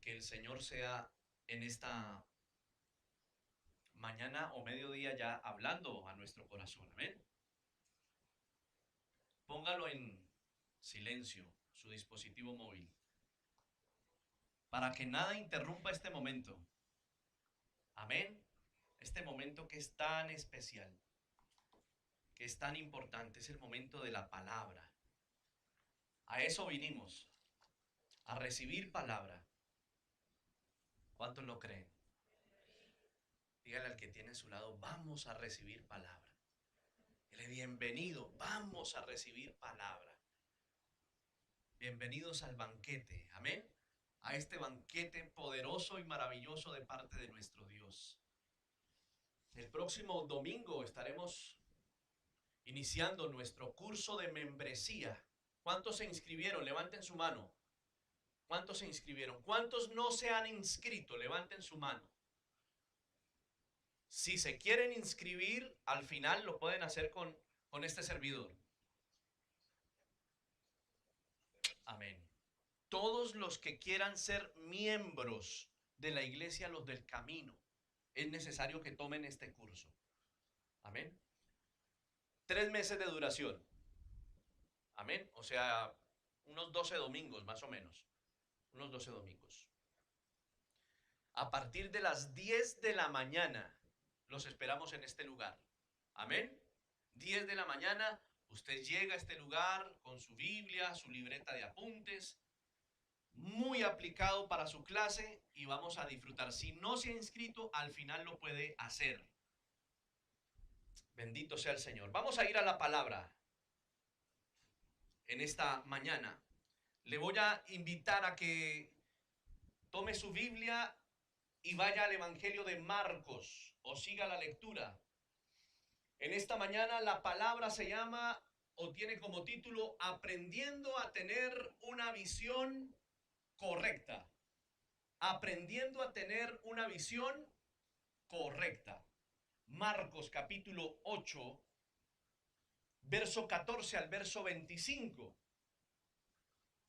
que el Señor sea en esta mañana o mediodía ya hablando a nuestro corazón. Amén. Póngalo en silencio, su dispositivo móvil, para que nada interrumpa este momento. Amén. Este momento que es tan especial, que es tan importante, es el momento de la palabra. A eso vinimos, a recibir palabra. ¿Cuántos lo creen? Dígale al que tiene a su lado, vamos a recibir palabra. Dile, bienvenido, vamos a recibir palabra. Bienvenidos al banquete, amén. A este banquete poderoso y maravilloso de parte de nuestro Dios. El próximo domingo estaremos iniciando nuestro curso de membresía. ¿Cuántos se inscribieron? Levanten su mano. ¿Cuántos se inscribieron? ¿Cuántos no se han inscrito? Levanten su mano. Si se quieren inscribir, al final lo pueden hacer con este servidor. Amén. Todos los que quieran ser miembros de la iglesia, los del camino, es necesario que tomen este curso. Amén. 3 meses de duración. Amén. O sea, unos 12 domingos más o menos. Unos 12 domingos. A partir de las 10 de la mañana los esperamos en este lugar. Amén. 10 de la mañana, usted llega a este lugar con su Biblia, su libreta de apuntes, muy aplicado para su clase y vamos a disfrutar. Si no se ha inscrito, al final lo puede hacer. Bendito sea el Señor. Vamos a ir a la palabra en esta mañana. Le voy a invitar a que tome su Biblia y vaya al Evangelio de Marcos o siga la lectura. En esta mañana la palabra se llama o tiene como título Aprendiendo a tener una visión correcta. Aprendiendo a tener una visión correcta. Marcos capítulo 8, verso 14 al verso 25.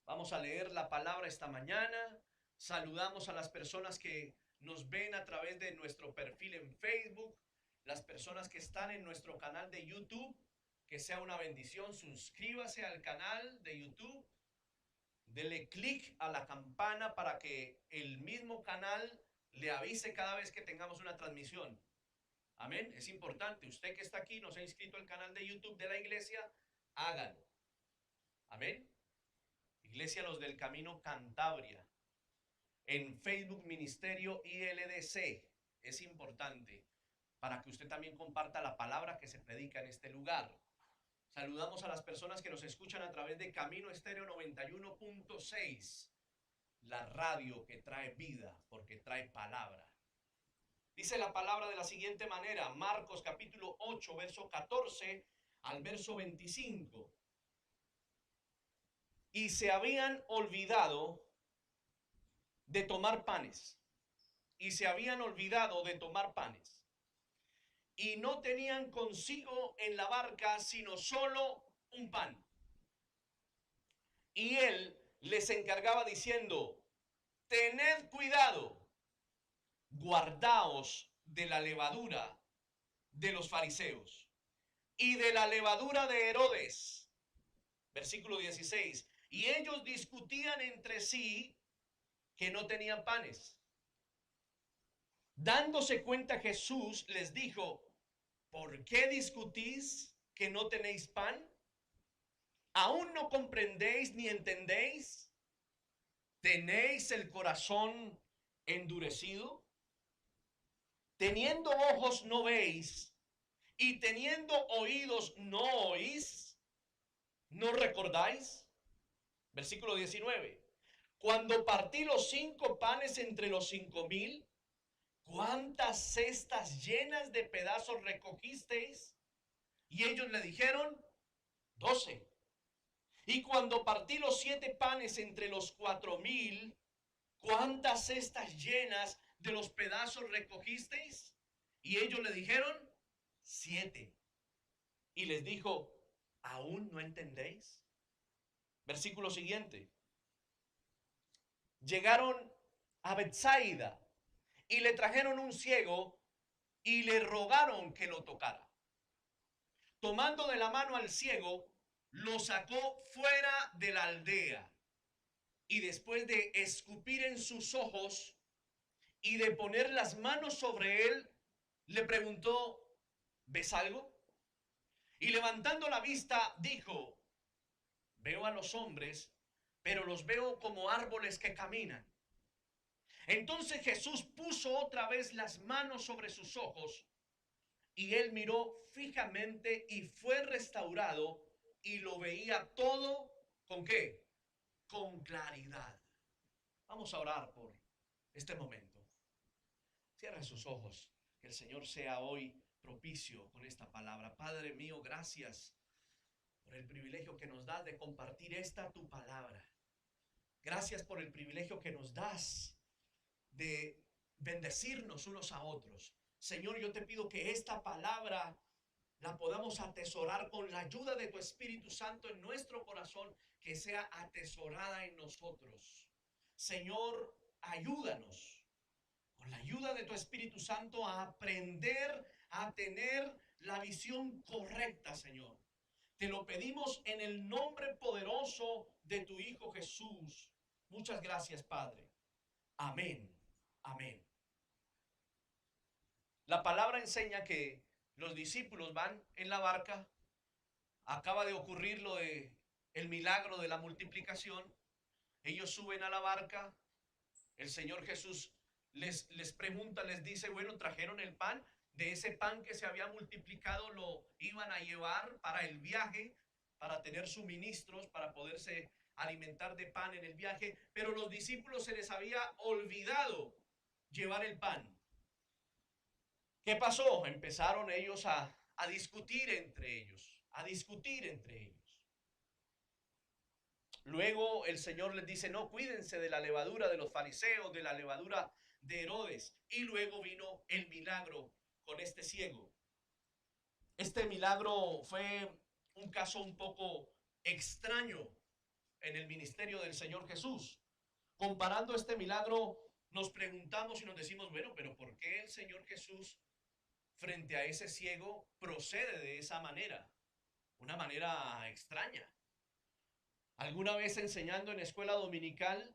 Vamos a leer la palabra esta mañana. Saludamos a las personas que nos ven a través de nuestro perfil en Facebook, las personas que están en nuestro canal de YouTube. Que sea una bendición. Suscríbase al canal de YouTube. Dele clic a la campana para que el mismo canal le avise cada vez que tengamos una transmisión. Amén. Es importante. Usted que está aquí, no se ha inscrito al canal de YouTube de la iglesia, hágalo. Amén. Iglesia Los del Camino Cantabria. En Facebook Ministerio ILDC. Es importante para que usted también comparta la palabra que se predica en este lugar. Saludamos a las personas que nos escuchan a través de Camino Estéreo 91.6. La radio que trae vida porque trae palabra. Dice la palabra de la siguiente manera, Marcos capítulo 8, verso 14 al verso 25. Y se habían olvidado de tomar panes. Y se habían olvidado de tomar panes. Y no tenían consigo en la barca sino solo un pan. Y él les encargaba diciendo, tened cuidado, guardaos de la levadura de los fariseos y de la levadura de Herodes. Versículo 16. Y ellos discutían entre sí que no tenían panes. Dándose cuenta Jesús les dijo, ¿por qué discutís que no tenéis pan? ¿Aún no comprendéis ni entendéis? ¿Tenéis el corazón endurecido? Teniendo ojos no veis, y teniendo oídos no oís. ¿No recordáis? Versículo 19. Cuando partí los 5 panes entre los 5,000, ¿cuántas cestas llenas de pedazos recogisteis? Y ellos le dijeron, 12. Y cuando partí los 7 panes entre los 4,000, ¿cuántas cestas llenas de los pedazos recogisteis? Y ellos le dijeron, 7. Y les dijo, ¿aún no entendéis? Versículo siguiente. Llegaron a Betsaida, y le trajeron un ciego y le rogaron que lo tocara. Tomando de la mano al ciego, lo sacó fuera de la aldea, y después de escupir en sus ojos y de poner las manos sobre él, le preguntó: ¿ves algo? Y levantando la vista, dijo: veo a los hombres, pero los veo como árboles que caminan. Entonces Jesús puso otra vez las manos sobre sus ojos, y él miró fijamente y fue restaurado, y lo veía todo. ¿Con qué? Con claridad. Vamos a orar por este momento. Cierra sus ojos. Que el Señor sea hoy propicio con esta palabra. Padre mío, gracias por el privilegio que nos das de compartir esta tu palabra. Gracias por el privilegio que nos das de bendecirnos unos a otros. Señor, yo te pido que esta palabra la podamos atesorar con la ayuda de tu Espíritu Santo en nuestro corazón, que sea atesorada en nosotros. Señor, ayúdanos con la ayuda de tu Espíritu Santo a aprender a tener la visión correcta, Señor. Te lo pedimos en el nombre poderoso de tu Hijo Jesús. Muchas gracias, Padre. Amén. Amén. La palabra enseña que los discípulos van en la barca. Acaba de ocurrir lo de el milagro de la multiplicación. Ellos suben a la barca. El Señor Jesús les pregunta, les dice: bueno, trajeron el pan. De ese pan que se había multiplicado lo iban a llevar para el viaje, para tener suministros, para poderse alimentar de pan en el viaje. Pero los discípulos se les había olvidado llevar el pan. ¿Qué pasó? Empezaron ellos a discutir entre ellos, a discutir entre ellos. Luego el Señor les dice: no, cuídense de la levadura de los fariseos, de la levadura de Herodes. Y luego vino el milagro con este ciego. Este milagro fue un caso un poco extraño en el ministerio del Señor Jesús. Comparando este milagro, nos preguntamos y nos decimos: bueno, pero ¿por qué el Señor Jesús frente a ese ciego procede de esa manera? Una manera extraña. Alguna vez enseñando en escuela dominical,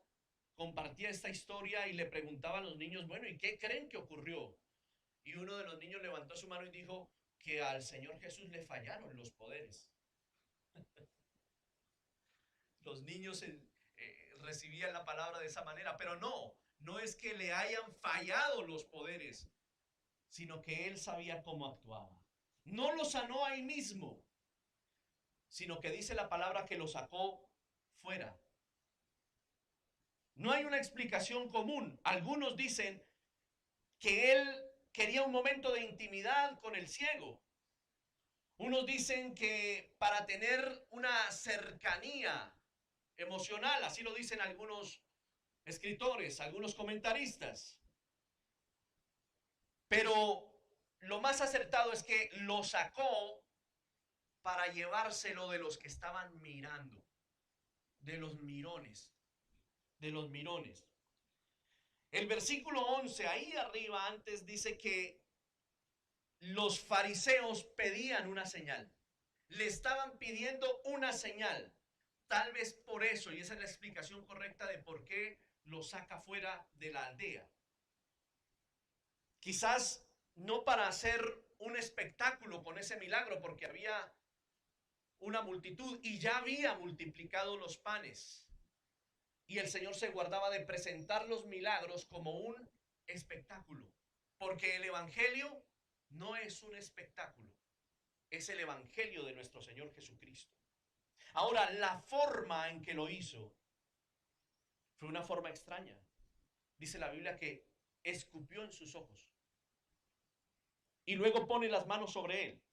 compartía esta historia y le preguntaba a los niños: bueno, ¿y qué creen que ocurrió? Y uno de los niños levantó su mano y dijo que al Señor Jesús le fallaron los poderes. Los niños recibían la palabra de esa manera, pero no es que le hayan fallado los poderes, sino que él sabía cómo actuaba. No lo sanó ahí mismo, sino que dice la palabra que lo sacó fuera. No hay una explicación común. Algunos dicen que él quería un momento de intimidad con el ciego. Unos dicen que para tener una cercanía emocional, así lo dicen algunos escritores, algunos comentaristas. Pero lo más acertado es que lo sacó para llevárselo de los que estaban mirando, de los mirones, de los mirones. El versículo 11, ahí arriba antes, dice que los fariseos pedían una señal. Le estaban pidiendo una señal. Tal vez por eso, y esa es la explicación correcta de por qué lo saca fuera de la aldea. Quizás no para hacer un espectáculo con ese milagro, porque había una multitud y ya había multiplicado los panes. Y el Señor se guardaba de presentar los milagros como un espectáculo, porque el evangelio no es un espectáculo, es el evangelio de nuestro Señor Jesucristo. Ahora, la forma en que lo hizo fue una forma extraña. Dice la Biblia que escupió en sus ojos y luego pone las manos sobre él.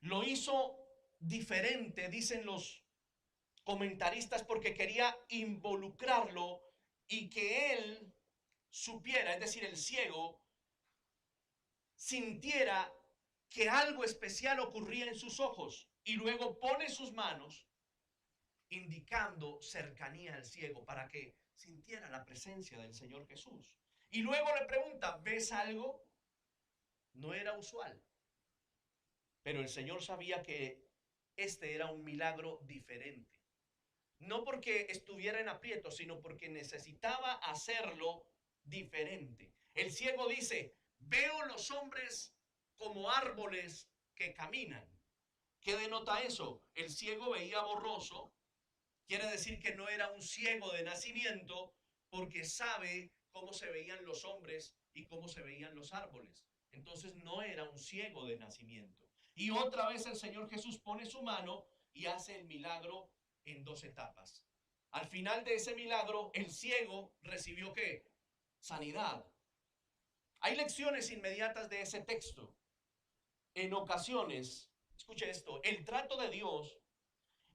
Lo hizo diferente, dicen los comentaristas, porque quería involucrarlo y que él supiera, es decir, el ciego sintiera que algo especial ocurría en sus ojos, y luego pone sus manos indicando cercanía al ciego para que sintiera la presencia del Señor Jesús. Y luego le pregunta, ¿ves algo? No era usual. Pero el Señor sabía que este era un milagro diferente. No porque estuviera en aprieto, sino porque necesitaba hacerlo diferente. El ciego dice, veo los hombres como árboles que caminan. ¿Qué denota eso? El ciego veía borroso. Quiere decir que no era un ciego de nacimiento, porque sabe cómo se veían los hombres y cómo se veían los árboles. Entonces no era un ciego de nacimiento. Y otra vez el Señor Jesús pone su mano y hace el milagro en dos etapas. Al final de ese milagro, el ciego recibió ¿qué? Sanidad. Hay lecciones inmediatas de ese texto. En ocasiones, escuche esto, el trato de Dios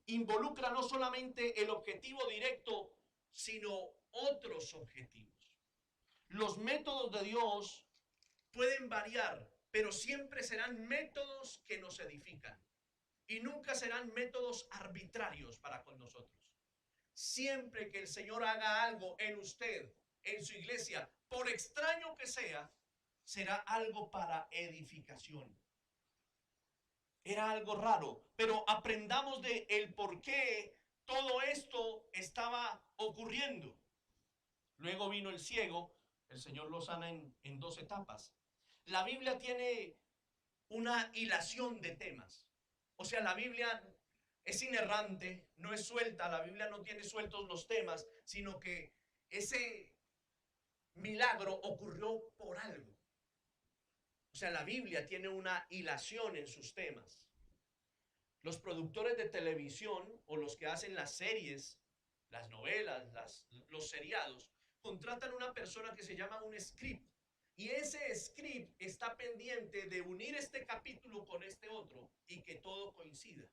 involucra no solamente el objetivo directo, sino otros objetivos. Los métodos de Dios pueden variar, pero siempre serán métodos que nos edifican y nunca serán métodos arbitrarios para con nosotros. Siempre que el Señor haga algo en usted, en su iglesia, por extraño que sea, será algo para edificación. Era algo raro, pero aprendamos de el por qué todo esto estaba ocurriendo. Luego vino el ciego, el Señor lo sana en dos etapas. La Biblia tiene una hilación de temas. O sea, la Biblia es inerrante, no es suelta, la Biblia no tiene sueltos los temas, sino que ese milagro ocurrió por algo. O sea, la Biblia tiene una hilación en sus temas. Los productores de televisión o los que hacen las series, las novelas, los seriados, contratan una persona que se llama un script. Y ese script está pendiente de unir este capítulo con este otro y que todo coincida.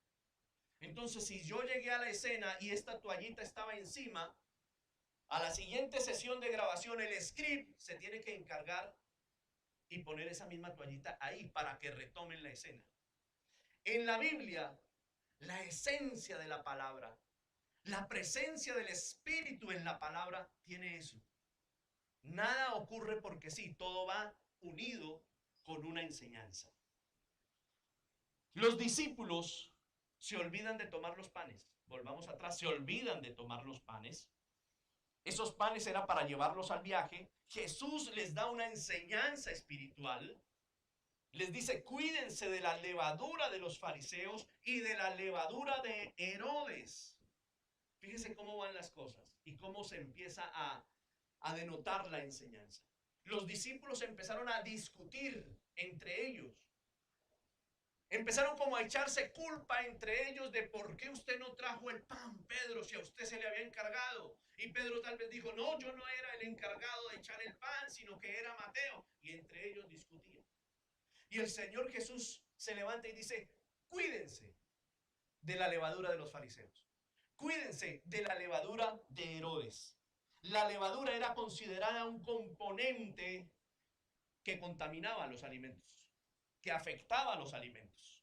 Entonces, si yo llegué a la escena y esta toallita estaba encima, a la siguiente sesión de grabación el script se tiene que encargar y poner esa misma toallita ahí para que retomen la escena. En la Biblia, la esencia de la palabra, la presencia del Espíritu en la palabra tiene eso. Nada ocurre porque sí, todo va unido con una enseñanza. Los discípulos se olvidan de tomar los panes. Volvamos atrás, se olvidan de tomar los panes. Esos panes eran para llevarlos al viaje. Jesús les da una enseñanza espiritual. Les dice, cuídense de la levadura de los fariseos y de la levadura de Herodes. Fíjense cómo van las cosas y cómo se empieza a denotar la enseñanza. Los discípulos empezaron a discutir entre ellos. Empezaron como a echarse culpa entre ellos de por qué usted no trajo el pan, Pedro, si a usted se le había encargado. Y Pedro tal vez dijo, no, yo no era el encargado de echar el pan, sino que era Mateo. Y entre ellos discutían. Y el Señor Jesús se levanta y dice, cuídense de la levadura de los fariseos. Cuídense de la levadura de Herodes. La levadura era considerada un componente que contaminaba los alimentos, que afectaba los alimentos.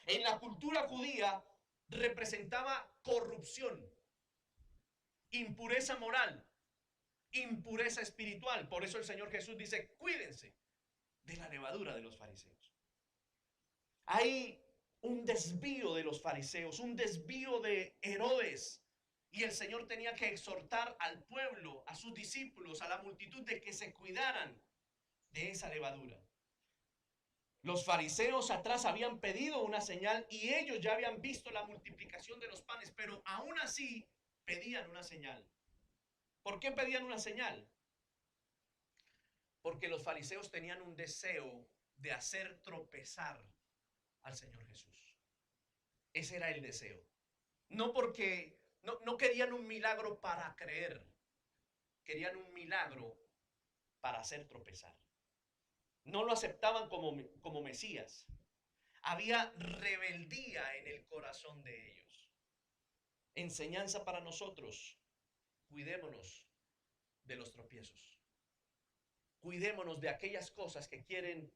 En la cultura judía representaba corrupción, impureza moral, impureza espiritual. Por eso el Señor Jesús dice, cuídense de la levadura de los fariseos. Hay un desvío de los fariseos, un desvío de Herodes. Y el Señor tenía que exhortar al pueblo, a sus discípulos, a la multitud de que se cuidaran de esa levadura. Los fariseos atrás habían pedido una señal y ellos ya habían visto la multiplicación de los panes, pero aún así pedían una señal. ¿Por qué pedían una señal? Porque los fariseos tenían un deseo de hacer tropezar al Señor Jesús. Ese era el deseo. No porque no querían un milagro para creer, querían un milagro para hacer tropezar. No lo aceptaban como Mesías. Había rebeldía en el corazón de ellos. Enseñanza para nosotros. Cuidémonos de los tropiezos. Cuidémonos de aquellas cosas que quieren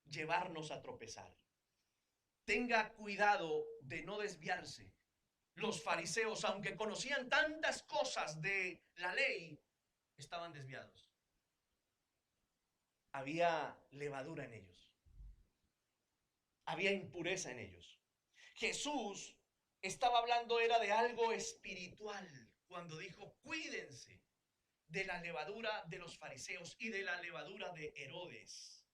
llevarnos a tropezar. Tenga cuidado de no desviarse. Los fariseos, aunque conocían tantas cosas de la ley, estaban desviados. Había levadura en ellos. Había impureza en ellos. Jesús estaba hablando era de algo espiritual cuando dijo, cuídense de la levadura de los fariseos y de la levadura de Herodes.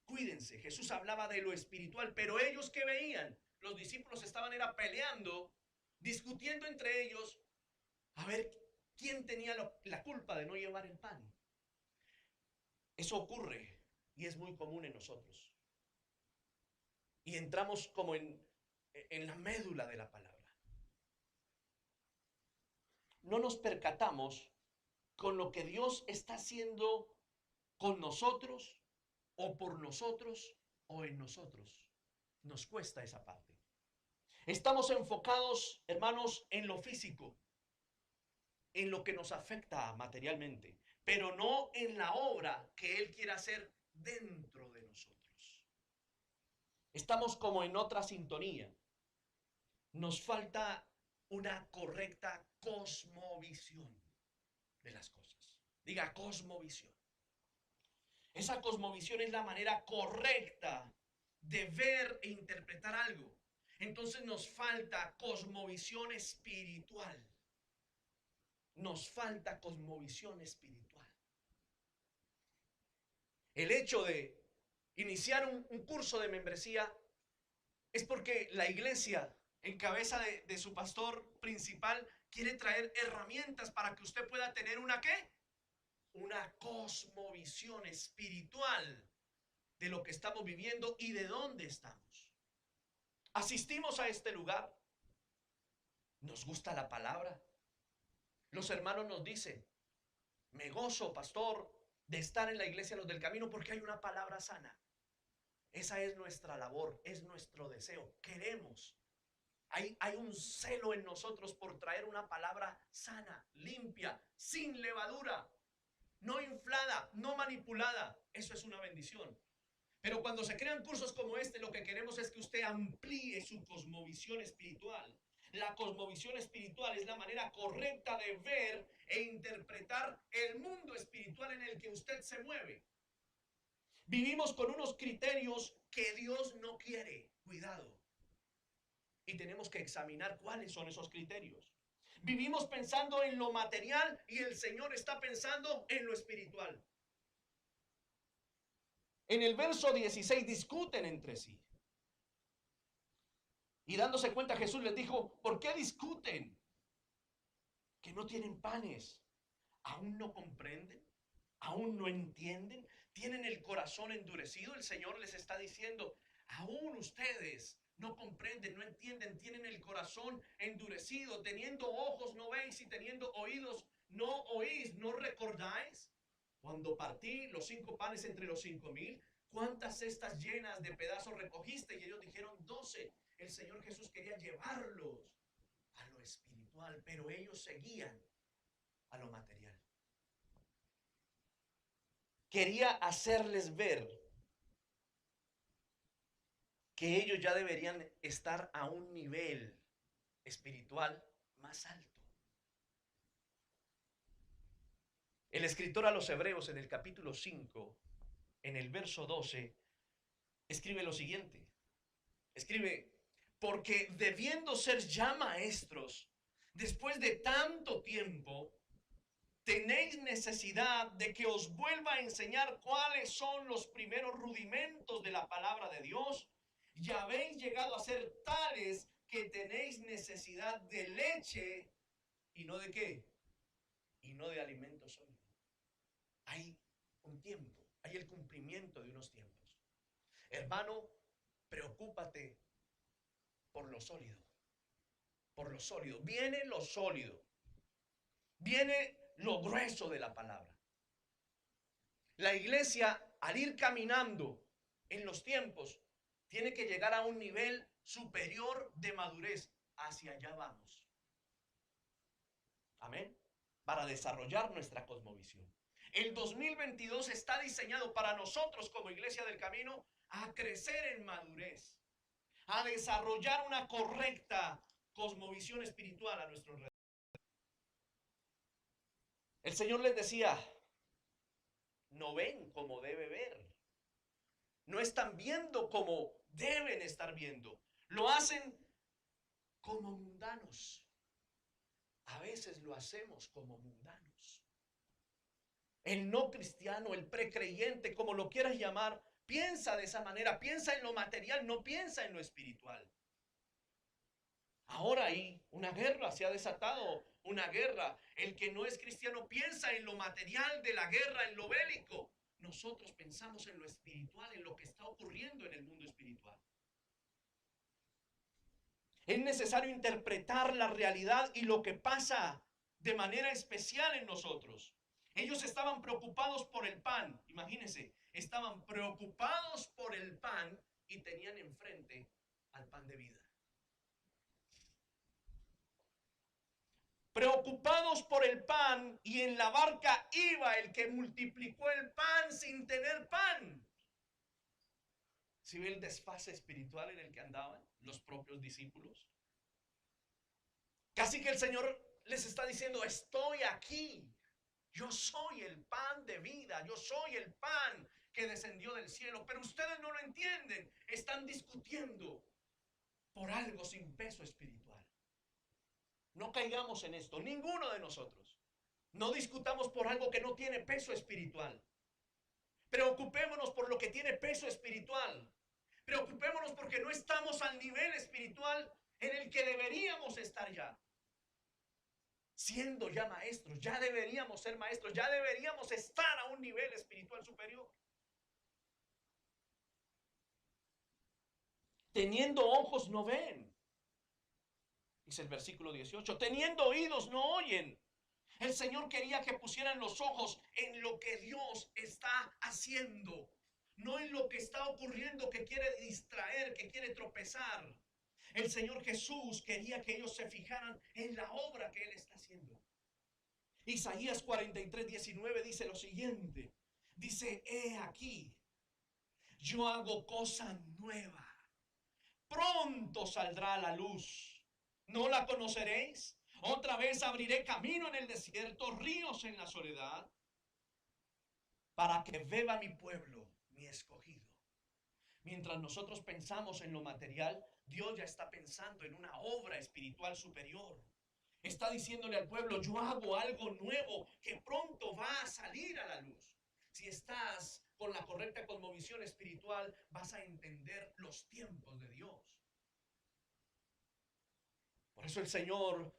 Cuídense. Jesús hablaba de lo espiritual, pero ellos ¿qué veían? Los discípulos estaban era peleando, discutiendo entre ellos, a ver quién tenía la culpa de no llevar el pan. Eso ocurre y es muy común en nosotros. Y entramos como en la médula de la palabra. No nos percatamos con lo que Dios está haciendo con nosotros o por nosotros o en nosotros. Nos cuesta esa parte. Estamos enfocados, hermanos, en lo físico, en lo que nos afecta materialmente, pero no en la obra que Él quiere hacer dentro de nosotros. Estamos como en otra sintonía. Nos falta una correcta cosmovisión de las cosas. Diga cosmovisión. Esa cosmovisión es la manera correcta de ver e interpretar algo. Entonces nos falta cosmovisión espiritual. Nos falta cosmovisión espiritual. El hecho de iniciar un curso de membresía es porque la iglesia, en cabeza de su pastor principal, quiere traer herramientas para que usted pueda tener una ¿qué? Una cosmovisión espiritual de lo que estamos viviendo y de dónde estamos. Asistimos a este lugar. Nos gusta la palabra. Los hermanos nos dicen, me gozo, pastor, de estar en la iglesia Los del Camino porque hay una palabra sana. Esa es nuestra labor, es nuestro deseo. Queremos. Hay un celo en nosotros por traer una palabra sana, limpia, sin levadura, no inflada, no manipulada. Eso es una bendición. Pero cuando se crean cursos como este, lo que queremos es que usted amplíe su cosmovisión espiritual. La cosmovisión espiritual es la manera correcta de ver e interpretar el mundo espiritual en el que usted se mueve. Vivimos con unos criterios que Dios no quiere. Cuidado. Y tenemos que examinar cuáles son esos criterios. Vivimos pensando en lo material y el Señor está pensando en lo espiritual. En el verso 16 discuten entre sí. Y dándose cuenta Jesús les dijo, ¿por qué discuten? Que no tienen panes. ¿Aún no comprenden? ¿Aún no entienden? ¿Tienen el corazón endurecido? El Señor les está diciendo, aún ustedes no comprenden, no entienden, tienen el corazón endurecido, teniendo ojos no veis y teniendo oídos no oís, ¿no recordáis? Cuando partí los 5 panes entre los 5,000, ¿cuántas cestas llenas de pedazos recogiste? Y ellos dijeron 12. El Señor Jesús quería llevarlos a lo espiritual, pero ellos seguían a lo material. Quería hacerles ver que ellos ya deberían estar a un nivel espiritual más alto. El escritor a los Hebreos en el capítulo 5, en el verso 12, escribe lo siguiente. Escribe, porque debiendo ser ya maestros, después de tanto tiempo, tenéis necesidad de que os vuelva a enseñar cuáles son los primeros rudimentos de la palabra de Dios. Y habéis llegado a ser tales que tenéis necesidad de leche y no de ¿qué? Y no de alimento sólido. Hay un tiempo, hay el cumplimiento de unos tiempos. Hermano, preocúpate por lo sólido. Por lo sólido. Viene lo sólido. Viene lo grueso de la palabra. La iglesia, al ir caminando en los tiempos, tiene que llegar a un nivel superior de madurez. Hacia allá vamos. Amén. Para desarrollar nuestra cosmovisión. El 2022 está diseñado para nosotros como Iglesia del Camino a crecer en madurez, a desarrollar una correcta cosmovisión espiritual a nuestro alrededor. El Señor les decía, no ven como debe ver. No están viendo como deben estar viendo. Lo hacen como mundanos. A veces lo hacemos como mundanos. El no cristiano, el precreyente, como lo quieras llamar, piensa de esa manera, piensa en lo material, no piensa en lo espiritual. Ahora hay una guerra, se ha desatado una guerra. El que no es cristiano piensa en lo material de la guerra, en lo bélico. Nosotros pensamos en lo espiritual, en lo que está ocurriendo en el mundo espiritual. Es necesario interpretar la realidad y lo que pasa de manera especial en nosotros. Ellos estaban preocupados por el pan, imagínense, estaban preocupados por el pan y tenían enfrente al pan de vida. Preocupados por el pan, y en la barca iba el que multiplicó el pan sin tener pan. ¿Sí ve el desfase espiritual en el que andaban los propios discípulos? Casi que el Señor les está diciendo, estoy aquí. Yo soy el pan de vida, yo soy el pan que descendió del cielo, pero ustedes no lo entienden, están discutiendo por algo sin peso espiritual. No caigamos en esto, ninguno de nosotros. No discutamos por algo que no tiene peso espiritual. Preocupémonos por lo que tiene peso espiritual. Preocupémonos porque no estamos al nivel espiritual en el que deberíamos estar ya. Siendo ya maestros, ya deberíamos ser maestros, ya deberíamos estar a un nivel espiritual superior. Teniendo ojos no ven, dice el versículo 18. Teniendo oídos no oyen. El Señor quería que pusieran los ojos en lo que Dios está haciendo, no en lo que está ocurriendo, que quiere distraer, que quiere tropezar. El Señor Jesús quería que ellos se fijaran en la obra que Él está haciendo. Isaías 43:19 dice lo siguiente. Dice, he aquí, yo hago cosa nueva. Pronto saldrá a la luz. ¿No la conoceréis? Otra vez abriré camino en el desierto, ríos en la soledad, para que beba mi pueblo, mi escogido. Mientras nosotros pensamos en lo material, Dios ya está pensando en una obra espiritual superior. Está diciéndole al pueblo, yo hago algo nuevo que pronto va a salir a la luz. Si estás con la correcta cosmovisión espiritual, vas a entender los tiempos de Dios. Por eso el Señor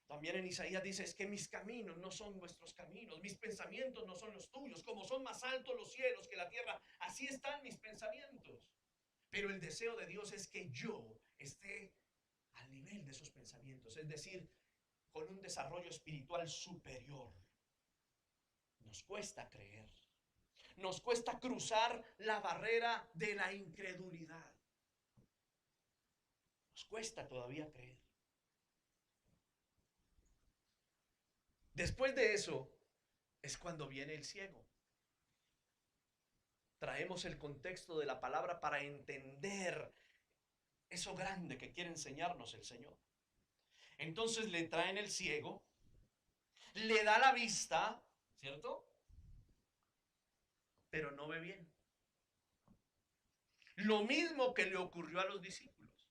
también en Isaías dice, es que mis caminos no son vuestros caminos, mis pensamientos no son los tuyos, como son más altos los cielos que la tierra, así están mis pensamientos. Pero el deseo de Dios es que yo esté al nivel de esos pensamientos, es decir, con un desarrollo espiritual superior. Nos cuesta creer, nos cuesta cruzar la barrera de la incredulidad. Nos cuesta todavía creer. Después de eso es cuando viene el ciego. Traemos el contexto de la palabra para entender eso grande que quiere enseñarnos el Señor. Entonces le traen el ciego, le da la vista, ¿cierto? Pero no ve bien. Lo mismo que le ocurrió a los discípulos.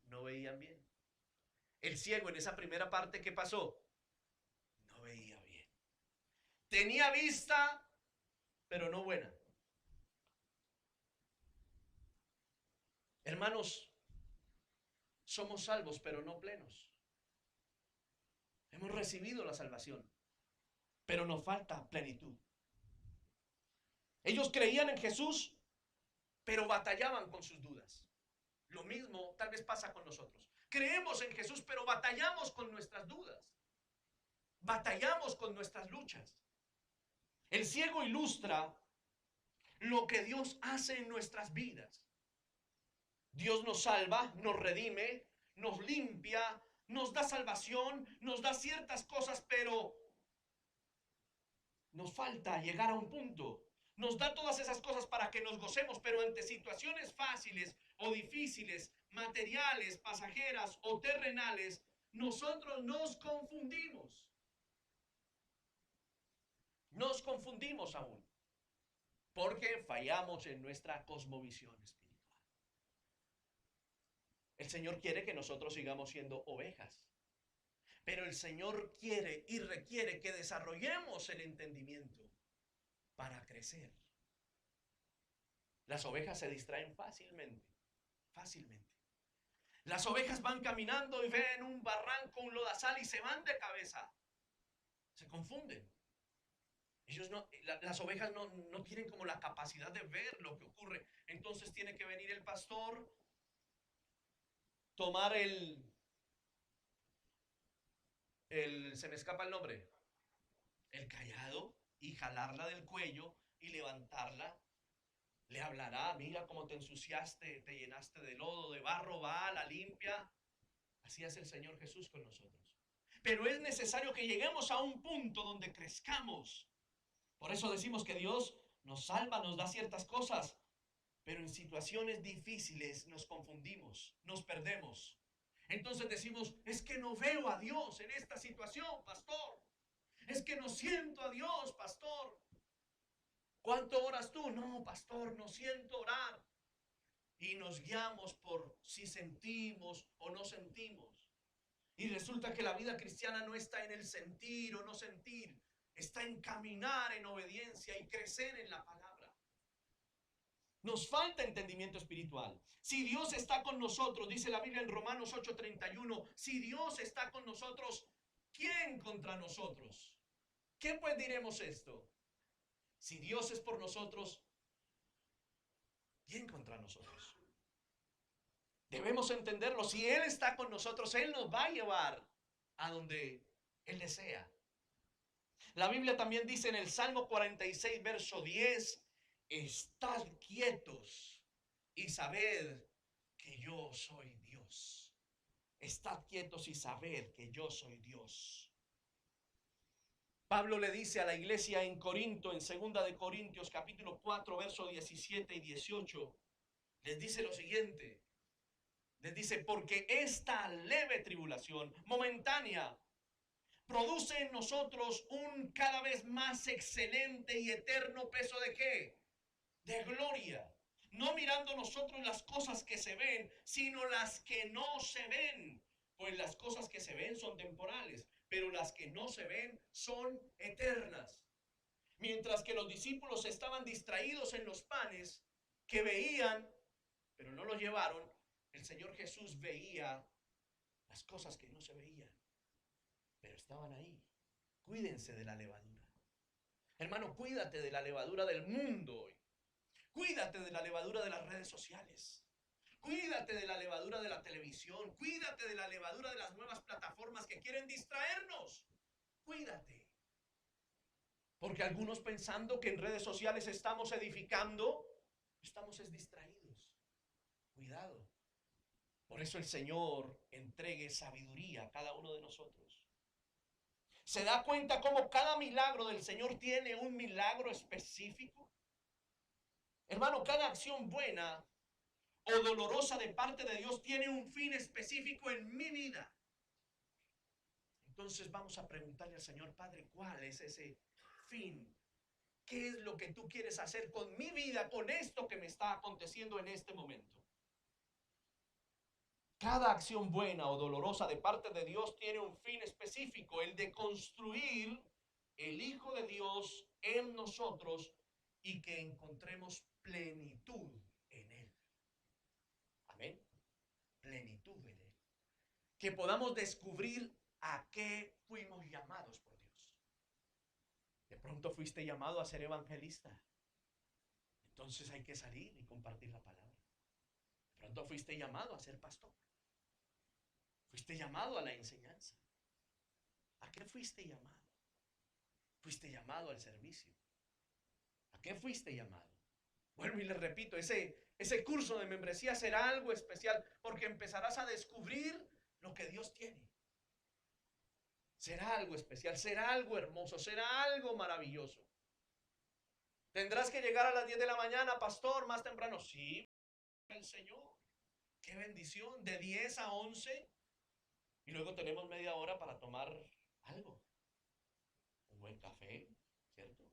No veían bien. El ciego en esa primera parte, ¿qué pasó? No veía bien. Tenía vista, pero no buena. Hermanos, somos salvos, pero no plenos. Hemos recibido la salvación, pero nos falta plenitud. Ellos creían en Jesús, pero batallaban con sus dudas. Lo mismo tal vez pasa con nosotros. Creemos en Jesús, pero batallamos con nuestras dudas. Batallamos con nuestras luchas. El ciego ilustra lo que Dios hace en nuestras vidas. Dios nos salva, nos redime, nos limpia, nos da salvación, nos da ciertas cosas, pero nos falta llegar a un punto. Nos da todas esas cosas para que nos gocemos, pero ante situaciones fáciles o difíciles, materiales, pasajeras o terrenales, nosotros nos confundimos. Nos confundimos aún porque fallamos en nuestra cosmovisión espiritual. El Señor quiere que nosotros sigamos siendo ovejas, pero el Señor quiere y requiere que desarrollemos el entendimiento para crecer. Las ovejas se distraen fácilmente. Las ovejas van caminando y ven un barranco, un lodazal y se van de cabeza. Se confunden. Las ovejas no tienen como la capacidad de ver lo que ocurre. Entonces tiene que venir el pastor, tomar se me escapa el nombre, el cayado, y jalarla del cuello y levantarla. Le hablará: mira cómo te ensuciaste, te llenaste de lodo, de barro, va, la limpia. Así hace el Señor Jesús con nosotros. Pero es necesario que lleguemos a un punto donde crezcamos. Por eso decimos que Dios nos salva, nos da ciertas cosas, pero en situaciones difíciles nos confundimos, nos perdemos. Entonces decimos: es que no veo a Dios en esta situación, pastor. Es que no siento a Dios, pastor. ¿Cuánto oras tú? No, pastor, no siento orar. Y nos guiamos por si sentimos o no sentimos. Y resulta que la vida cristiana no está en el sentir o no sentir, está en caminar en obediencia y crecer en la palabra. Nos falta entendimiento espiritual. Si Dios está con nosotros, dice la Biblia en Romanos 8:31, si Dios está con nosotros, ¿quién contra nosotros? ¿Qué pues diremos esto? Si Dios es por nosotros, ¿quién contra nosotros? Debemos entenderlo. Si Él está con nosotros, Él nos va a llevar a donde Él desea. La Biblia también dice en el Salmo 46, verso 10, estad quietos y sabed que yo soy Dios. Estad quietos y sabed que yo soy Dios. Pablo le dice a la iglesia en Corinto, en 2 de Corintios capítulo 4, verso 17 y 18, les dice lo siguiente. Les dice: porque esta leve tribulación momentánea produce en nosotros un cada vez más excelente y eterno peso ¿de qué? De gloria. No mirando nosotros las cosas que se ven, sino las que no se ven. Pues las cosas que se ven son temporales, pero las que no se ven son eternas. Mientras que los discípulos estaban distraídos en los panes que veían, pero no los llevaron, el Señor Jesús veía las cosas que no se veían, pero estaban ahí. Cuídense de la levadura. Hermano, cuídate de la levadura del mundo hoy. Cuídate de la levadura de las redes sociales. Cuídate de la levadura de la televisión. Cuídate de la levadura de las nuevas plataformas que quieren distraernos. Cuídate. Porque algunos, pensando que en redes sociales estamos edificando, estamos distraídos. Cuidado. Por eso el Señor entregue sabiduría a cada uno de nosotros. ¿Se da cuenta cómo cada milagro del Señor tiene un milagro específico? Hermano, cada acción buena o dolorosa de parte de Dios tiene un fin específico en mi vida. Entonces vamos a preguntarle al Señor: Padre, ¿cuál es ese fin? ¿Qué es lo que tú quieres hacer con mi vida, con esto que me está aconteciendo en este momento? Cada acción buena o dolorosa de parte de Dios tiene un fin específico, el de construir el Hijo de Dios en nosotros y que encontremos plenitud en Él. Amén. Plenitud en Él. Que podamos descubrir a qué fuimos llamados por Dios. De pronto fuiste llamado a ser evangelista. Entonces hay que salir y compartir la palabra. De pronto fuiste llamado a ser pastor. Fuiste llamado a la enseñanza. ¿A qué fuiste llamado? Fuiste llamado al servicio. ¿A qué fuiste llamado? Vuelvo y les repito, ese curso de membresía será algo especial porque empezarás a descubrir lo que Dios tiene. Será algo especial, será algo hermoso, será algo maravilloso. ¿Tendrás que llegar a las 10 de la mañana, pastor, más temprano? Sí, el Señor. Qué bendición, de 10 a 11. Y luego tenemos media hora para tomar algo. Un buen café, ¿cierto?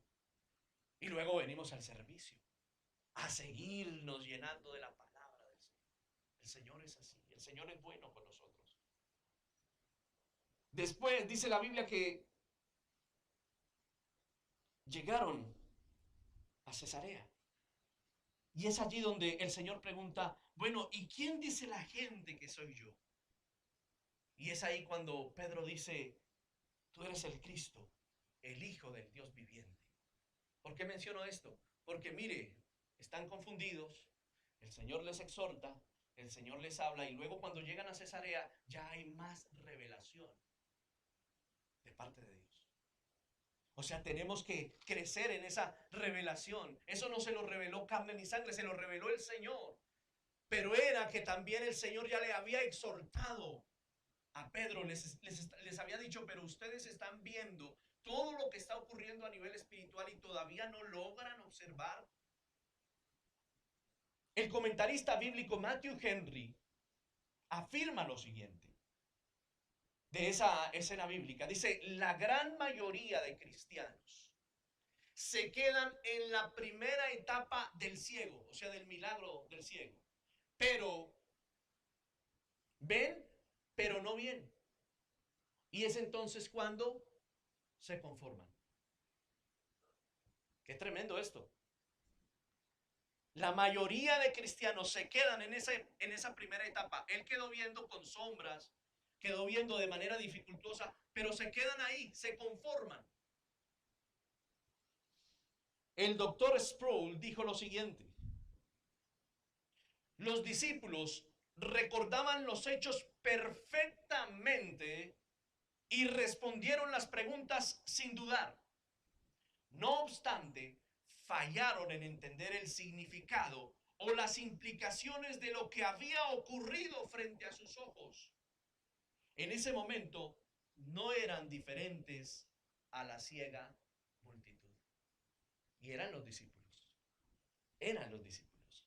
Y luego venimos al servicio, a seguirnos llenando de la palabra del Señor. El Señor es así, el Señor es bueno con nosotros. Después dice la Biblia que llegaron a Cesarea. Y es allí donde el Señor pregunta, bueno, ¿y quién dice la gente que soy yo? Y es ahí cuando Pedro dice, tú eres el Cristo, el Hijo del Dios viviente. ¿Por qué menciono esto? Porque mire, están confundidos, el Señor les exhorta, el Señor les habla y luego cuando llegan a Cesarea ya hay más revelación de parte de Dios. O sea, tenemos que crecer en esa revelación. Eso no se lo reveló carne ni sangre, se lo reveló el Señor. Pero era que también el Señor ya le había exhortado a Pedro, les había dicho, pero ustedes están viendo todo lo que está ocurriendo a nivel espiritual y todavía no logran observar. El comentarista bíblico Matthew Henry afirma lo siguiente de esa escena bíblica. Dice, la gran mayoría de cristianos se quedan en la primera etapa del ciego, o sea, del milagro del ciego. Pero ven, pero no ven. Y es entonces cuando se conforman. Qué tremendo esto. La mayoría de cristianos se quedan en esa primera etapa. Él quedó viendo con sombras, quedó viendo de manera dificultosa, pero se quedan ahí, se conforman. El doctor Sproul dijo lo siguiente: los discípulos recordaban los hechos perfectamente y respondieron las preguntas sin dudar. No obstante, fallaron en entender el significado o las implicaciones de lo que había ocurrido frente a sus ojos. En ese momento no eran diferentes a la ciega multitud. Y eran los discípulos. Eran los discípulos.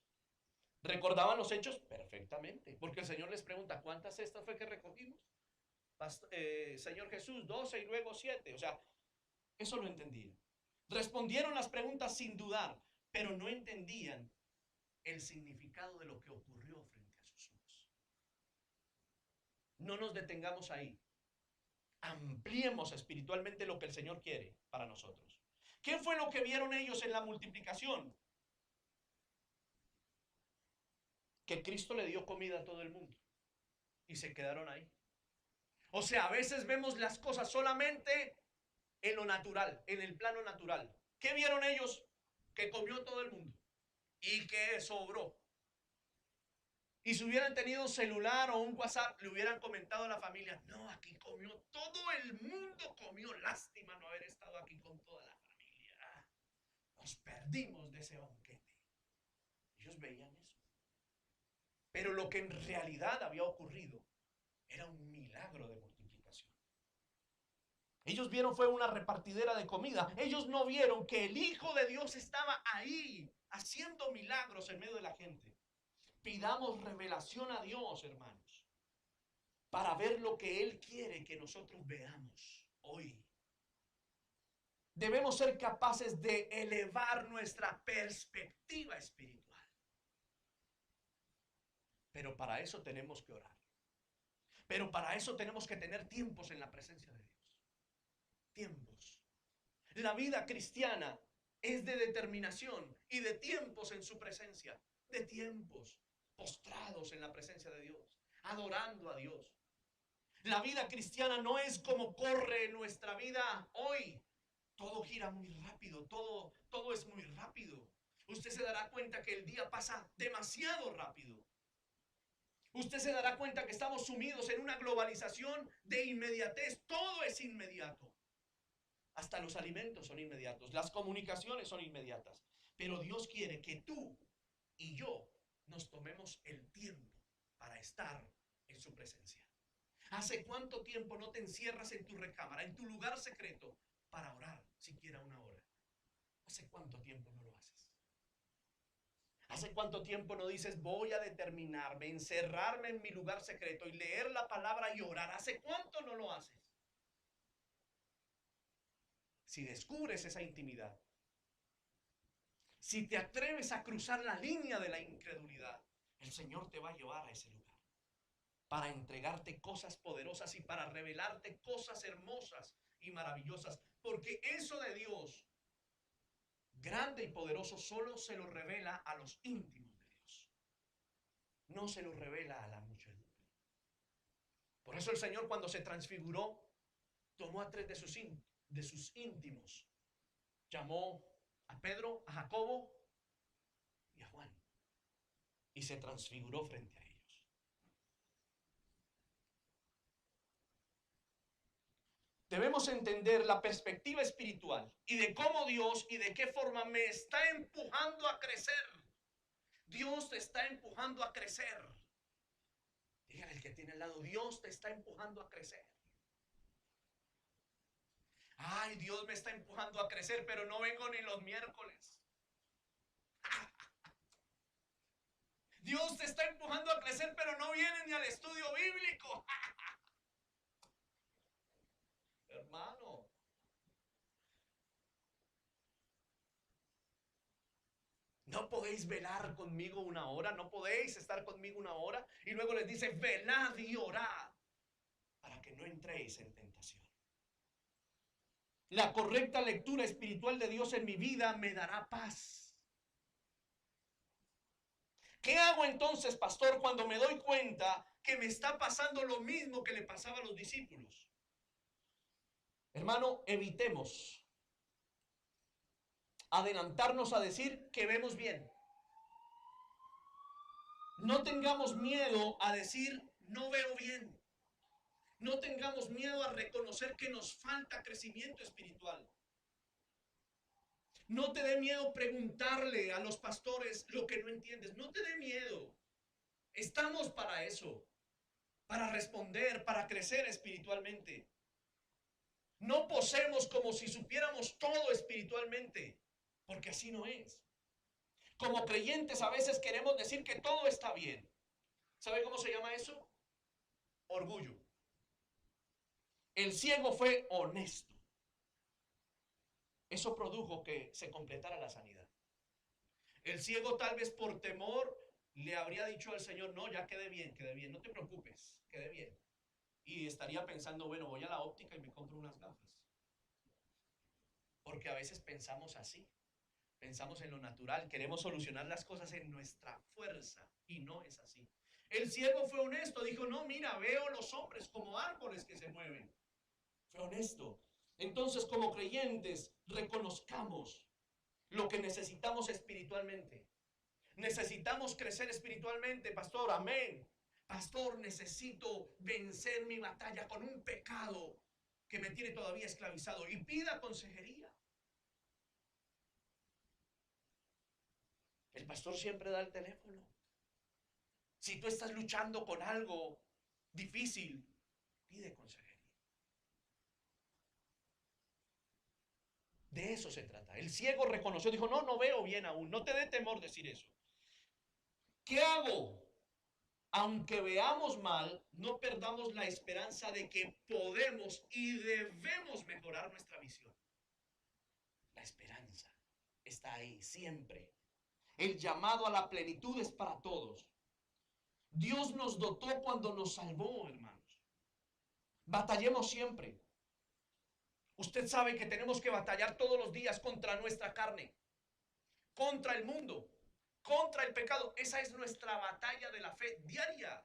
Recordaban los hechos perfectamente, porque el Señor les pregunta, ¿cuántas cestas fue que recogimos? Señor Jesús, 12 y luego 7. O sea, eso lo entendían. Respondieron las preguntas sin dudar, pero no entendían el significado de lo que ocurrió frente a sus ojos. No nos detengamos ahí. Ampliemos espiritualmente lo que el Señor quiere para nosotros. ¿Qué fue lo que vieron ellos en la multiplicación? Que Cristo le dio comida a todo el mundo y se quedaron ahí. O sea, a veces vemos las cosas solamente en lo natural, en el plano natural. ¿Qué vieron ellos? Que comió todo el mundo y que sobró. Y si hubieran tenido un celular o un WhatsApp, le hubieran comentado a la familia, no, aquí comió, todo el mundo comió, lástima no haber estado aquí con toda la familia. Nos perdimos de ese banquete. Ellos veían eso. Pero lo que en realidad había ocurrido era un milagro de multiplicación. Ellos vieron fue una repartidera de comida. Ellos no vieron que el Hijo de Dios estaba ahí haciendo milagros en medio de la gente. Pidamos revelación a Dios, hermanos, para ver lo que Él quiere que nosotros veamos hoy. Debemos ser capaces de elevar nuestra perspectiva espiritual. Pero para eso tenemos que orar. Pero para eso tenemos que tener tiempos en la presencia de Dios. Tiempos. La vida cristiana es de determinación y de tiempos en su presencia. De tiempos postrados en la presencia de Dios, adorando a Dios. La vida cristiana no es como corre nuestra vida hoy. Todo gira muy rápido, todo es muy rápido. Usted se dará cuenta que el día pasa demasiado rápido. Usted se dará cuenta que estamos sumidos en una globalización de inmediatez. Todo es inmediato. Hasta los alimentos son inmediatos. Las comunicaciones son inmediatas. Pero Dios quiere que tú y yo nos tomemos el tiempo para estar en su presencia. ¿Hace cuánto tiempo no te encierras en tu recámara, en tu lugar secreto, para orar siquiera una hora? ¿Hace cuánto tiempo no lo haces? ¿Hace cuánto tiempo no dices, voy a determinarme, encerrarme en mi lugar secreto y leer la palabra y orar? ¿Hace cuánto no lo haces? si descubres esa intimidad, si te atreves a cruzar la línea de la incredulidad, el Señor te va a llevar a ese lugar para entregarte cosas poderosas y para revelarte cosas hermosas y maravillosas. Porque eso de Dios, grande y poderoso, solo se lo revela a los íntimos de Dios. No se lo revela a la muchedumbre. Por eso el Señor, cuando se transfiguró, tomó a 3 de sus íntimos. Llamó a Pedro, a Jacobo y a Juan. Y se transfiguró frente a ellos. Debemos entender la perspectiva espiritual y de cómo Dios y de qué forma me está empujando a crecer. Dios te está empujando a crecer. Dígale al que tiene al lado, Dios te está empujando a crecer. Ay, Dios me está empujando a crecer, pero no vengo ni los miércoles. Dios te está empujando a crecer, pero no vienes ni al estudio bíblico. Hermano, no podéis velar conmigo una hora, no podéis estar conmigo una hora. Y luego les dice, velad y orad para que no entréis en tentación. La correcta lectura espiritual de Dios en mi vida me dará paz. ¿Qué hago entonces, pastor, cuando me doy cuenta que me está pasando lo mismo que le pasaba a los discípulos? Hermano, evitemos adelantarnos a decir que vemos bien. No tengamos miedo a decir no veo bien. No tengamos miedo a reconocer que nos falta crecimiento espiritual. No te dé miedo preguntarle a los pastores lo que no entiendes. No te dé miedo. Estamos para eso, para responder, para crecer espiritualmente. No posemos como si supiéramos todo espiritualmente, porque así no es. Como creyentes a veces queremos decir que todo está bien. ¿Sabe cómo se llama eso? Orgullo. El ciego fue honesto. Eso produjo que se completara la sanidad. El ciego tal vez por temor le habría dicho al Señor, no, ya quedé bien, no te preocupes, quedé bien. Y estaría pensando, bueno, voy a la óptica y me compro unas gafas. Porque a veces pensamos así. Pensamos en lo natural, queremos solucionar las cosas en nuestra fuerza y no es así. El ciego fue honesto, dijo, no, mira, veo los hombres como árboles que se mueven. Fue honesto. Entonces, como creyentes, reconozcamos lo que necesitamos espiritualmente. Necesitamos crecer espiritualmente, pastor, amén. Pastor, necesito vencer mi batalla con un pecado que me tiene todavía esclavizado y pida consejería. El pastor siempre da el teléfono. Si tú estás luchando con algo difícil, pide consejería. De eso se trata. El ciego reconoció, dijo, no, no veo bien aún. No te dé temor decir eso. ¿Qué hago? Aunque veamos mal, no perdamos la esperanza de que podemos y debemos mejorar nuestra visión. La esperanza está ahí siempre. El llamado a la plenitud es para todos. Dios nos dotó cuando nos salvó, hermanos. Batallemos siempre. Usted sabe que tenemos que batallar todos los días contra nuestra carne, contra el mundo, contra el pecado. Esa es nuestra batalla de la fe diaria.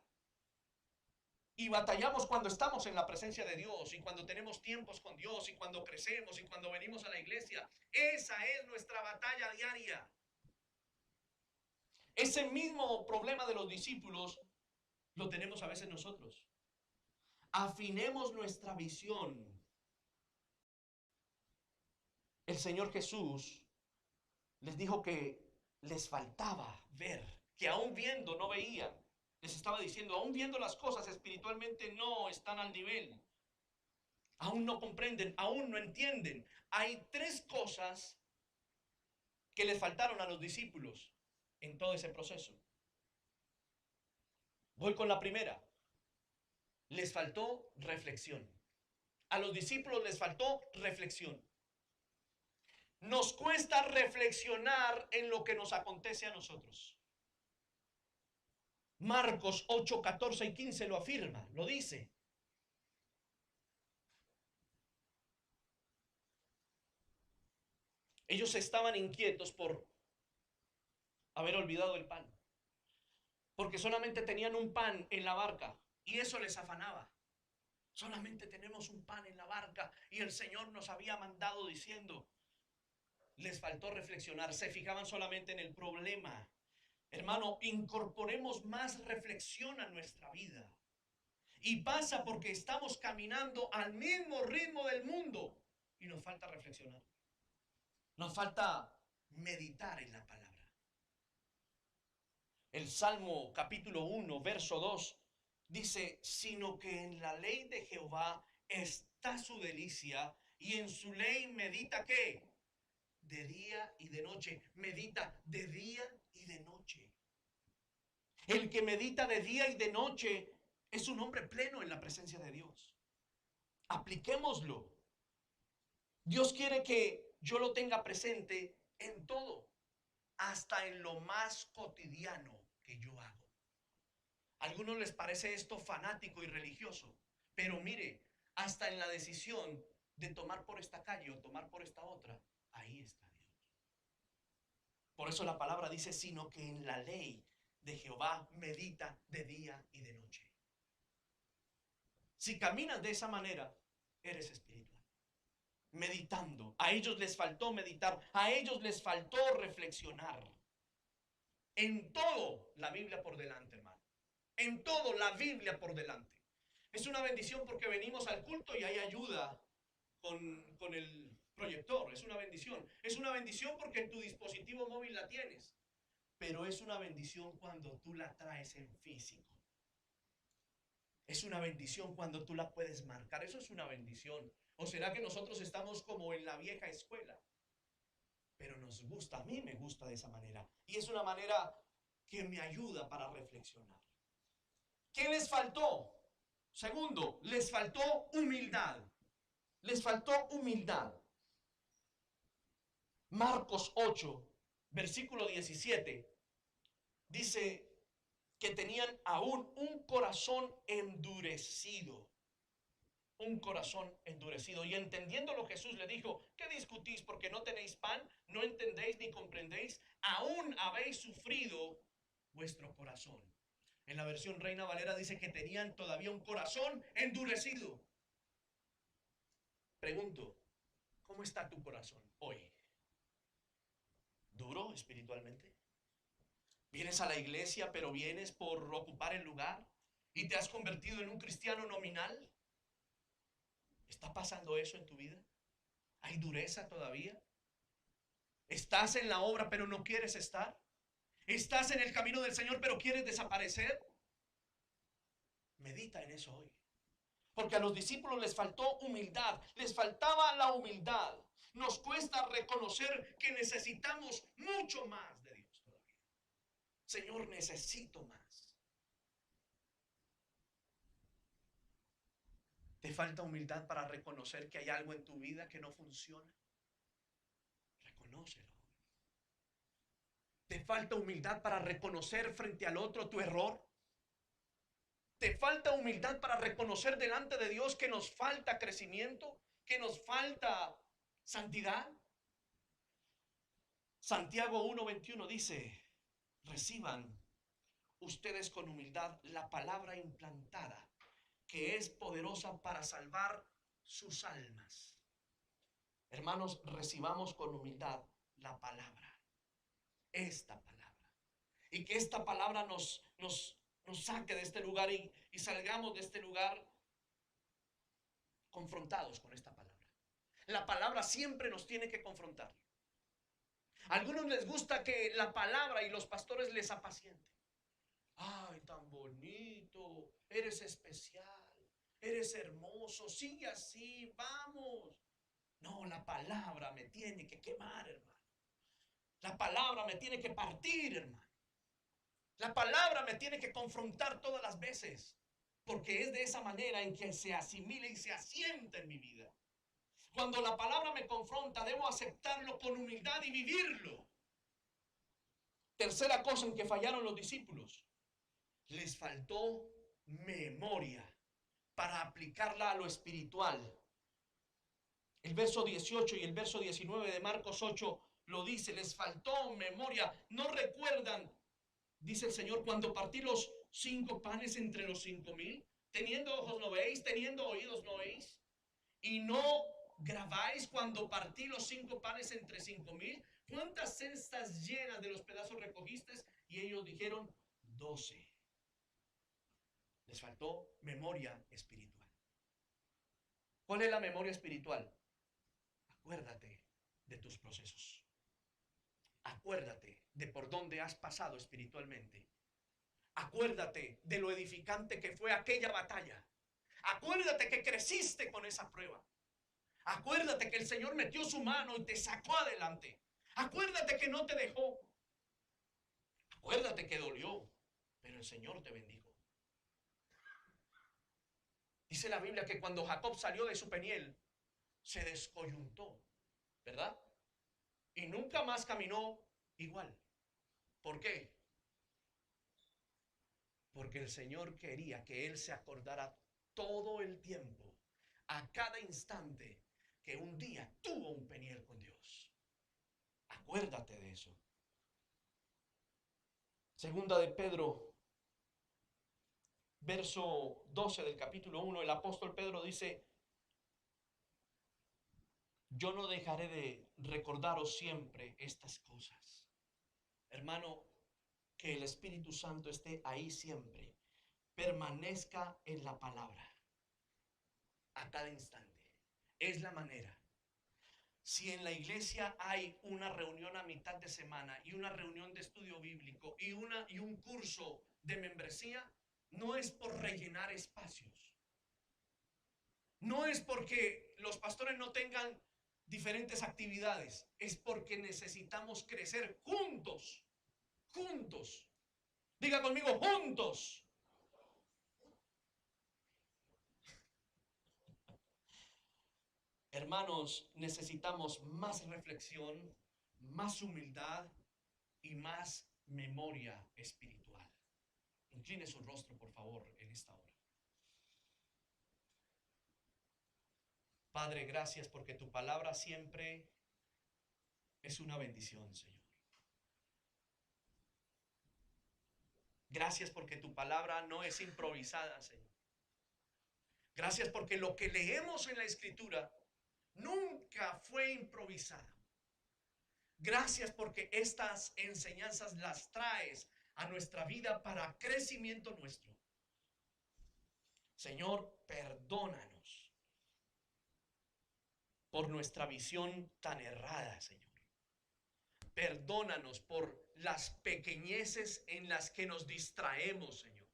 Y batallamos cuando estamos en la presencia de Dios y cuando tenemos tiempos con Dios y cuando crecemos y cuando venimos a la iglesia. Esa es nuestra batalla diaria. Ese mismo problema de los discípulos lo tenemos a veces nosotros. Afinemos nuestra visión. El Señor Jesús les dijo que les faltaba ver, que aún viendo no veían. Les estaba diciendo, aún viendo las cosas espiritualmente no están al nivel. Aún no comprenden, aún no entienden. Hay 3 cosas que les faltaron a los discípulos en todo ese proceso. Voy con la primera. Les faltó reflexión. A los discípulos les faltó reflexión. Nos cuesta reflexionar en lo que nos acontece a nosotros. Marcos 8, 14 y 15 lo afirma, lo dice. Ellos estaban inquietos por haber olvidado el pan, porque solamente tenían un pan en la barca y eso les afanaba. Solamente tenemos un pan en la barca y el Señor nos había mandado diciendo. Les faltó reflexionar, se fijaban solamente en el problema. Hermano, incorporemos más reflexión a nuestra vida. Y pasa porque estamos caminando al mismo ritmo del mundo y nos falta reflexionar. Nos falta meditar en la palabra. El Salmo capítulo 1, verso 2 dice, sino que en la ley de Jehová está su delicia y en su ley medita ¿qué? De día y de noche. Medita de día y de noche. El que medita de día y de noche es un hombre pleno en la presencia de Dios. Apliquémoslo. Dios quiere que yo lo tenga presente en todo, hasta en lo más cotidiano que yo hago. A algunos les parece esto fanático y religioso, pero mire, hasta en la decisión de tomar por esta calle o tomar por esta otra, ahí está Dios. Por eso la palabra dice, sino que en la ley de Jehová medita de día y de noche. Si caminas de esa manera, eres espiritual. Meditando. A ellos les faltó meditar, a ellos les faltó reflexionar. En todo la Biblia por delante, hermano. En todo la Biblia por delante. Es una bendición porque venimos al culto y hay ayuda con el proyector. Es una bendición. Es una bendición porque en tu dispositivo móvil la tienes. Pero es una bendición cuando tú la traes en físico. Es una bendición cuando tú la puedes marcar. Eso es una bendición. ¿O será que nosotros estamos como en la vieja escuela? Pero nos gusta, a mí me gusta de esa manera. Y es una manera que me ayuda para reflexionar. ¿Qué les faltó? Segundo, les faltó humildad. Les faltó humildad. Marcos 8, versículo 17, dice que tenían aún un corazón endurecido. Un corazón endurecido. Y entendiéndolo Jesús le dijo, ¿qué discutís porque no tenéis pan? ¿No entendéis ni comprendéis? Aún habéis sufrido vuestro corazón. En la versión Reina Valera dice que tenían todavía un corazón endurecido. Pregunto, ¿cómo está tu corazón hoy? ¿Duro espiritualmente? ¿Vienes a la iglesia pero vienes por ocupar el lugar? ¿Y te has convertido en un cristiano nominal? ¿Está pasando eso en tu vida? ¿Hay dureza todavía? ¿Estás en la obra pero no quieres estar? ¿Estás en el camino del Señor pero quieres desaparecer? Medita en eso hoy. Porque a los discípulos les faltó humildad, les faltaba la humildad. Nos cuesta reconocer que necesitamos mucho más de Dios todavía. Señor, necesito más. ¿Te falta humildad para reconocer que hay algo en tu vida que no funciona? Reconócelo. ¿Te falta humildad para reconocer frente al otro tu error? ¿Te falta humildad para reconocer delante de Dios que nos falta crecimiento? ¿Que nos falta santidad? Santiago 1:21 dice, reciban ustedes con humildad la palabra implantada, que es poderosa para salvar sus almas. Hermanos, recibamos con humildad la palabra, esta palabra. Y que esta palabra nos saque de este lugar y salgamos de este lugar confrontados con esta palabra. La palabra siempre nos tiene que confrontar. A algunos les gusta que la palabra y los pastores les apacienten. Ay, tan bonito, eres especial, eres hermoso, sigue así, vamos. No, la palabra me tiene que quemar, hermano. La palabra me tiene que partir, hermano. La palabra me tiene que confrontar todas las veces, porque es de esa manera en que se asimila y se asienta en mi vida. Cuando la palabra me confronta, debo aceptarlo con humildad y vivirlo. Tercera cosa en que fallaron los discípulos: les faltó memoria para aplicarla a lo espiritual. El verso 18 y el verso 19 de Marcos 8 lo dice: les faltó memoria. No recuerdan, dice el Señor, cuando partí los 5 panes entre los 5,000. Teniendo ojos no veis, teniendo oídos no oís. Y no grabáis cuando partí los 5 panes entre 5,000. ¿Cuántas cestas llenas de los pedazos recogiste? Y ellos dijeron: 12. Les faltó memoria espiritual. ¿Cuál es la memoria espiritual? Acuérdate de tus procesos. Acuérdate de por dónde has pasado espiritualmente. Acuérdate de lo edificante que fue aquella batalla. Acuérdate que creciste con esa prueba. Acuérdate que el Señor metió su mano y te sacó adelante. Acuérdate que no te dejó. Acuérdate que dolió, pero el Señor te bendijo. Dice la Biblia que cuando Jacob salió de su peniel, se descoyuntó, ¿verdad? Y nunca más caminó igual. ¿Por qué? Porque el Señor quería que él se acordara todo el tiempo, a cada instante, que un día tuvo un peniel con Dios. Acuérdate de eso. Segunda de Pedro, verso 12 del capítulo 1, el apóstol Pedro dice: yo no dejaré de recordaros siempre estas cosas. Hermano, que el Espíritu Santo esté ahí siempre. Permanezca en la palabra a cada instante. Es la manera. Si en la iglesia hay una reunión a mitad de semana y una reunión de estudio bíblico y un curso de membresía, no es por rellenar espacios. No es porque los pastores no tengan diferentes actividades. Es porque necesitamos crecer juntos. Juntos. Diga conmigo: juntos. Hermanos, necesitamos más reflexión, más humildad y más memoria espiritual. Incline su rostro, por favor, en esta hora. Padre, gracias porque tu palabra siempre es una bendición, Señor. Gracias porque tu palabra no es improvisada, Señor. Gracias porque lo que leemos en la Escritura nunca fue improvisado. Gracias porque estas enseñanzas las traes a nuestra vida para crecimiento nuestro. Señor, perdónanos por nuestra visión tan errada, Señor. Perdónanos por las pequeñeces en las que nos distraemos, Señor.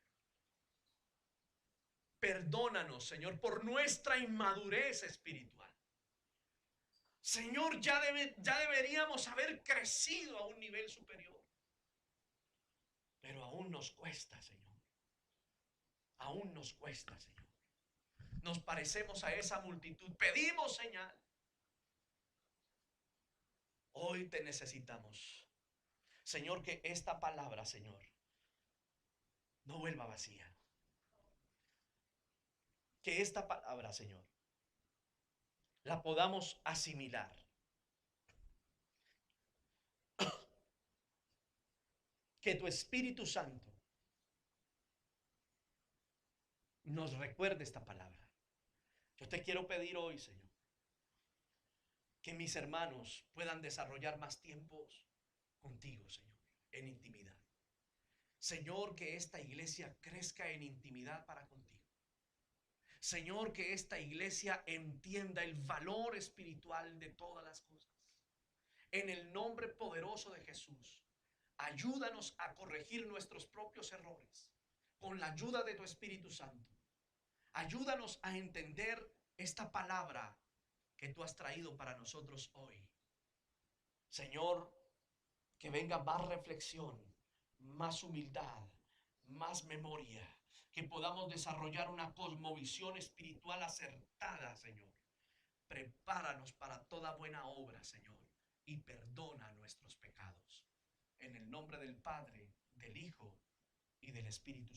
Perdónanos, Señor, por nuestra inmadurez espiritual. Señor, ya deberíamos haber crecido a un nivel superior. Pero aún nos cuesta, Señor. Aún nos cuesta, Señor. Nos parecemos a esa multitud. Pedimos señal. Hoy te necesitamos. Señor, que esta palabra, Señor, no vuelva vacía. Que esta palabra, Señor, la podamos asimilar. Que tu Espíritu Santo nos recuerde esta palabra. Yo te quiero pedir hoy, Señor, que mis hermanos puedan desarrollar más tiempos contigo, Señor, en intimidad. Señor, que esta iglesia crezca en intimidad para contigo. Señor, que esta iglesia entienda el valor espiritual de todas las cosas. En el nombre poderoso de Jesús, ayúdanos a corregir nuestros propios errores con la ayuda de tu Espíritu Santo. Ayúdanos a entender esta palabra que tú has traído para nosotros hoy. Señor, que venga más reflexión, más humildad, más memoria, que podamos desarrollar una cosmovisión espiritual acertada, Señor. Prepáranos para toda buena obra, Señor, y perdona nuestros pecados. En el nombre del Padre, del Hijo y del Espíritu